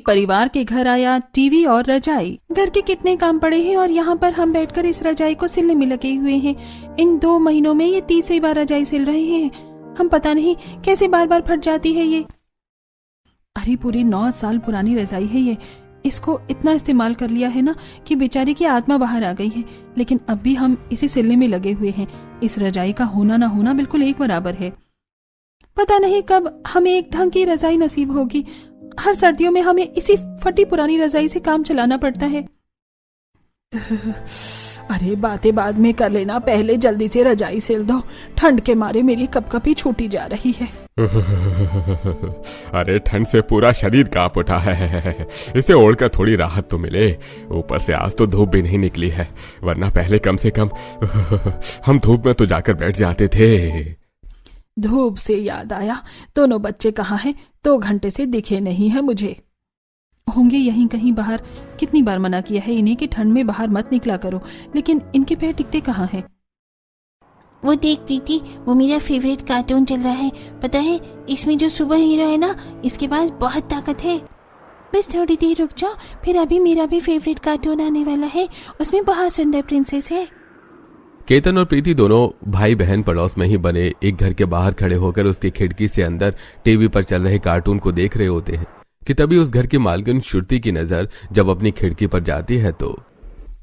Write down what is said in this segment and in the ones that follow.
परिवार के घर आया, टीवी और रजाई। घर के कितने काम पड़े हैं और यहाँ पर हम बैठकर इस रजाई को सिलने में लगे हुए हैं। इन 2 महीनों में ये 30 बार रजाई सिल रहे हैं। हम पता नहीं कैसे बार बार फट जाती है ये। अरे पूरे 9 साल पुरानी रजाई है ये। इसको इतना इस्तेमाल कर लिया है ना कि बेचारी की आत्मा बाहर आ गई है, लेकिन अब भी हम इसे सिलने में लगे हुए हैं। इस रजाई का होना ना होना बिल्कुल एक बराबर है। पता नहीं कब हमें एक ढंग की रजाई नसीब होगी। हर सर्दियों में हमें इसी फटी पुरानी रजाई से काम चलाना पड़ता है। अरे बातें बाद में कर लेना, पहले जल्दी से रजाई सिल दो। ठंड के मारे मेरी कपकपी छूटी जा रही है। अरे ठंड से पूरा शरीर कांप उठा है। इसे ओढ़कर थोड़ी राहत तो मिले। ऊपर से आज तो धूप भी नहीं निकली है, वरना पहले कम से कम हम धूप में तो जाकर बैठ जाते थे। धूप से याद आया, दोनों बच्चे कहाँ हैं? 2 घंटे से दिखे नहीं है मुझे। होंगे यहीं कहीं बाहर। कितनी बार मना किया है इन्हें कि ठंड में बाहर मत निकला करो, लेकिन इनके पैर टिकते कहाँ हैं? वो देख प्रीति, वो मेरा फेवरेट कार्टून चल रहा है। पता है इसमें जो सुपर हीरो है ना, इसके पास बहुत ताकत है। बस थोड़ी देर रुक जाओ, फिर अभी मेरा भी फेवरेट कार्टून आने वाला है। उसमें बहुत सुंदर प्रिंसेस है। केतन और प्रीति दोनों भाई बहन पड़ोस में ही बने एक घर के बाहर खड़े होकर उसकी खिड़की से अंदर टीवी पर चल रहे कार्टून को देख रहे होते हैं कि तभी उस घर की मालकिन श्रुति की नजर जब अपनी खिड़की पर जाती है तो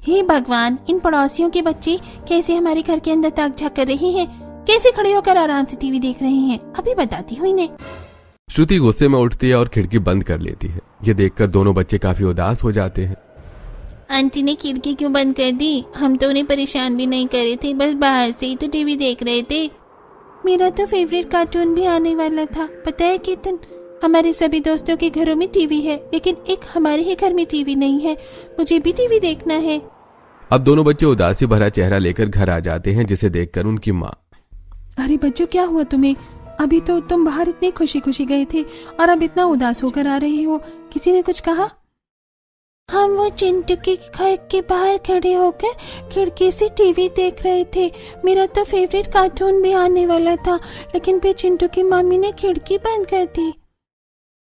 हे भगवान, इन पड़ोसियों के बच्चे कैसे हमारे घर के अंदर ताक झाक कर रहे हैं, कैसे खड़े होकर आराम से टीवी देख रहे हैं। अभी बताती हूँ इन्हें। श्रुति गुस्से में उठती है और खिड़की बंद कर लेती है। ये देखकर दोनों बच्चे काफी उदास हो जाते हैं। आंटी ने खिड़की क्यों बंद कर दी? हम तो उन्हें परेशान भी नहीं कर रहे थे, बस बाहर से ही तो टीवी देख रहे थे। मेरा तो फेवरेट कार्टून भी आने वाला था। पता है केतन, हमारे सभी दोस्तों के घरों में टीवी है, लेकिन एक हमारे ही घर में टीवी नहीं है। मुझे भी टीवी देखना है। अब दोनों बच्चे उदासी भरा चेहरा लेकर घर आ जाते हैं, जिसे देखकर उनकी माँ, अरे बच्चों क्या हुआ तुम्हें? अभी तो तुम बाहर इतने खुशी खुशी गए थे और अब इतना उदास होकर आ रहे हो। किसी ने कुछ कहा? हम वो चिंटू के घर के बाहर खड़े होकर खिड़की से टीवी देख रहे थे। मेरा तो फेवरेट कार्टून भी आने वाला था, लेकिन फिर चिंटू की मम्मी ने खिड़की बंद कर दी।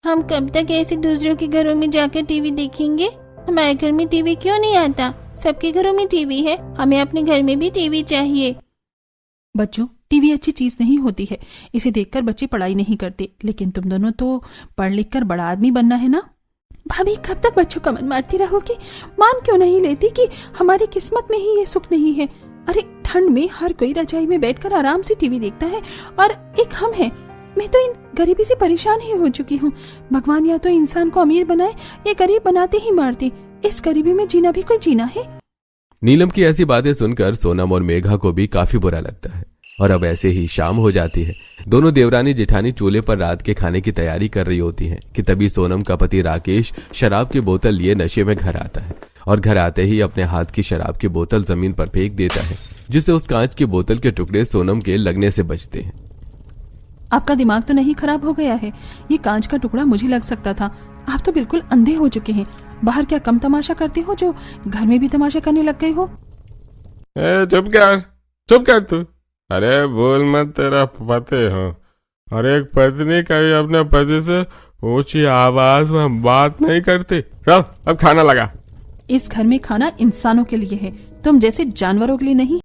हम कब तक ऐसे दूसरों के घरों में जाकर टीवी देखेंगे? हमारे घर में टीवी क्यों नहीं आता? सबके घरों में टीवी है, हमें अपने घर में भी टीवी चाहिए। बच्चों, टीवी अच्छी चीज नहीं होती है। इसे देखकर बच्चे पढ़ाई नहीं करते, लेकिन तुम दोनों तो पढ़ लिख कर बड़ा आदमी बनना है ना। भाभी कब तक बच्चों का मन मारती रहोगी? मान क्यों नहीं लेती कि हमारी किस्मत में ही ये सुख नहीं है? अरे ठंड में हर कोई रजाई में बैठकर आराम से टीवी देखता है और एक हम हैं। मैं तो इन गरीबी से परेशान ही हो चुकी हूँ। भगवान या तो इंसान को अमीर बनाए या गरीब बनाते ही मारते। इस गरीबी में जीना भी कोई जीना है। नीलम की ऐसी बातें सुनकर सोनम और मेघा को भी काफी बुरा लगता है और अब ऐसे ही शाम हो जाती है। दोनों देवरानी जेठानी चूल्हे पर रात के खाने की तैयारी कर रही होती हैं कि तभी सोनम का पति राकेश शराब की बोतल लिए नशे में घर आता है और घर आते ही अपने हाथ की शराब की बोतल जमीन पर फेंक देता है, जिससे उस कांच की बोतल के टुकड़े सोनम के लगने से बचते हैं। आपका दिमाग तो नहीं खराब हो गया है? ये कांच का टुकड़ा मुझे लग सकता था। आप तो बिल्कुल अंधे हो चुके हैं। बाहर क्या कम तमाशा करते हो जो घर में भी तमाशा करने लग गए हो? चुप कर तू। अरे बोल मत, तेरा पति हो और एक पत्नी कभी अपने पति से ऊंची आवाज में बात नहीं करती। चल अब खाना लगा। इस घर में खाना इंसानों के लिए है, तुम जैसे जानवरों के लिए नहीं।